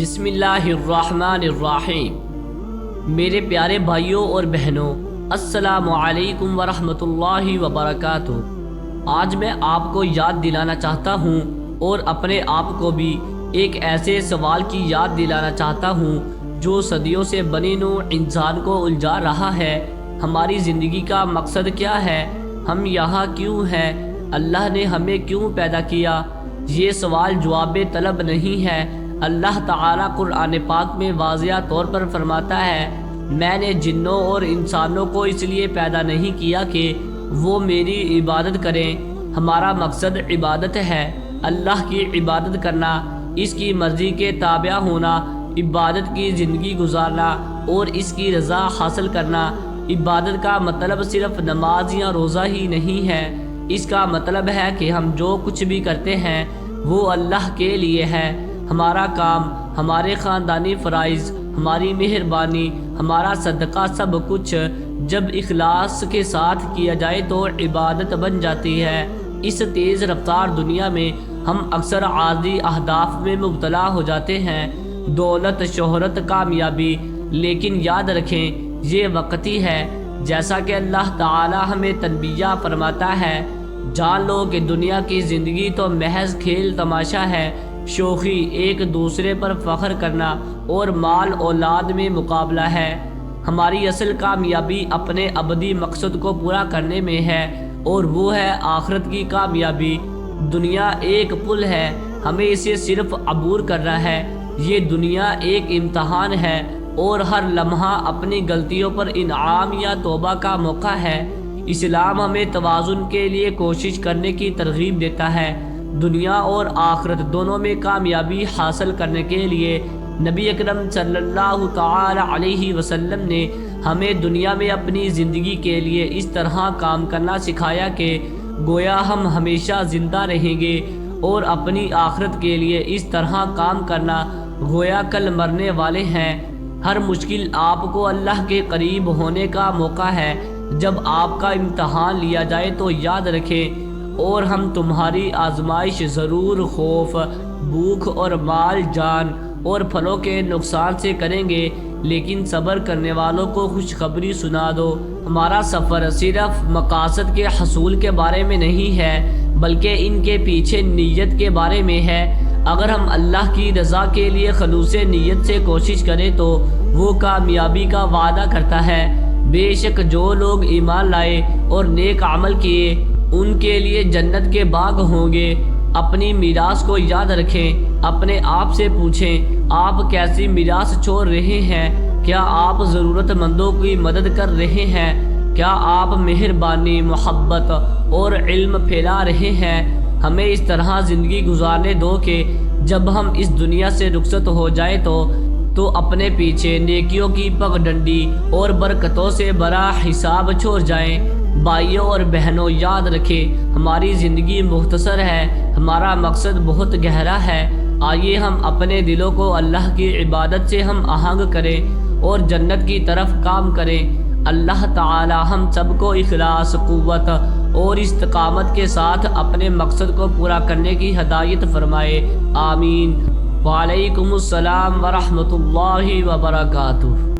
بسم اللہ الرحمن الرحیم۔ میرے پیارے بھائیوں اور بہنوں، السلام علیکم ورحمۃ اللہ وبرکاتہ۔ آج میں آپ کو یاد دلانا چاہتا ہوں اور اپنے آپ کو بھی ایک ایسے سوال کی یاد دلانا چاہتا ہوں جو صدیوں سے بنی نوع انسان کو الجھا رہا ہے۔ ہماری زندگی کا مقصد کیا ہے؟ ہم یہاں کیوں ہیں؟ اللہ نے ہمیں کیوں پیدا کیا؟ یہ سوال جواب طلب نہیں ہے۔ اللہ تعالیٰ قرآن پاک میں واضح طور پر فرماتا ہے، میں نے جنوں اور انسانوں کو اس لیے پیدا نہیں کیا کہ وہ میری عبادت کریں۔ ہمارا مقصد عبادت ہے، اللہ کی عبادت کرنا، اس کی مرضی کے تابع ہونا، عبادت کی زندگی گزارنا اور اس کی رضا حاصل کرنا۔ عبادت کا مطلب صرف نماز یا روزہ ہی نہیں ہے، اس کا مطلب ہے کہ ہم جو کچھ بھی کرتے ہیں وہ اللہ کے لیے ہے۔ ہمارا کام، ہمارے خاندانی فرائض، ہماری مہربانی، ہمارا صدقہ، سب کچھ جب اخلاص کے ساتھ کیا جائے تو عبادت بن جاتی ہے۔ اس تیز رفتار دنیا میں ہم اکثر عارضی اہداف میں مبتلا ہو جاتے ہیں، دولت، شہرت، کامیابی، لیکن یاد رکھیں یہ وقتی ہے۔ جیسا کہ اللہ تعالی ہمیں تنبیہ فرماتا ہے، جان لو کہ دنیا کی زندگی تو محض کھیل تماشا ہے، شوخی، ایک دوسرے پر فخر کرنا اور مال اولاد میں مقابلہ ہے۔ ہماری اصل کامیابی اپنے ابدی مقصد کو پورا کرنے میں ہے اور وہ ہے آخرت کی کامیابی۔ دنیا ایک پل ہے، ہمیں اسے صرف عبور کرنا ہے۔ یہ دنیا ایک امتحان ہے اور ہر لمحہ اپنی غلطیوں پر انعام یا توبہ کا موقع ہے۔ اسلام ہمیں توازن کے لیے کوشش کرنے کی ترغیب دیتا ہے۔ دنیا اور آخرت دونوں میں کامیابی حاصل کرنے کے لیے نبی اکرم صلی اللہ تعالی علیہ وسلم نے ہمیں دنیا میں اپنی زندگی کے لیے اس طرح کام کرنا سکھایا کہ گویا ہم ہمیشہ زندہ رہیں گے، اور اپنی آخرت کے لیے اس طرح کام کرنا گویا کل مرنے والے ہیں۔ ہر مشکل آپ کو اللہ کے قریب ہونے کا موقع ہے۔ جب آپ کا امتحان لیا جائے تو یاد رکھیں، اور ہم تمہاری آزمائش ضرور خوف، بھوک اور مال، جان اور پھلوں کے نقصان سے کریں گے، لیکن صبر کرنے والوں کو خوشخبری سنا دو۔ ہمارا سفر صرف مقاصد کے حصول کے بارے میں نہیں ہے، بلکہ ان کے پیچھے نیت کے بارے میں ہے۔ اگر ہم اللہ کی رضا کے لیے خلوص نیت سے کوشش کریں تو وہ کامیابی کا وعدہ کرتا ہے۔ بے شک جو لوگ ایمان لائے اور نیک عمل کیے ان کے لیے جنت کے باغ ہوں گے۔ اپنی میراث کو یاد رکھیں، اپنے آپ سے پوچھیں آپ کیسی میراث چھوڑ رہے ہیں؟ کیا آپ ضرورت مندوں کی مدد کر رہے ہیں؟ کیا آپ مہربانی، محبت اور علم پھیلا رہے ہیں؟ ہمیں اس طرح زندگی گزارنے دو کہ جب ہم اس دنیا سے رخصت ہو جائیں تو اپنے پیچھے نیکیوں کی پگ ڈنڈی اور برکتوں سے بڑا حساب چھوڑ جائیں۔ بھائیوں اور بہنوں، یاد رکھیں ہماری زندگی مختصر ہے، ہمارا مقصد بہت گہرا ہے۔ آئیے ہم اپنے دلوں کو اللہ کی عبادت سے ہم آہنگ کریں اور جنت کی طرف کام کریں۔ اللہ تعالی ہم سب کو اخلاص، قوت اور استقامت کے ساتھ اپنے مقصد کو پورا کرنے کی ہدایت فرمائے، آمین۔ وعلیکم السلام ورحمۃ اللہ وبرکاتہ۔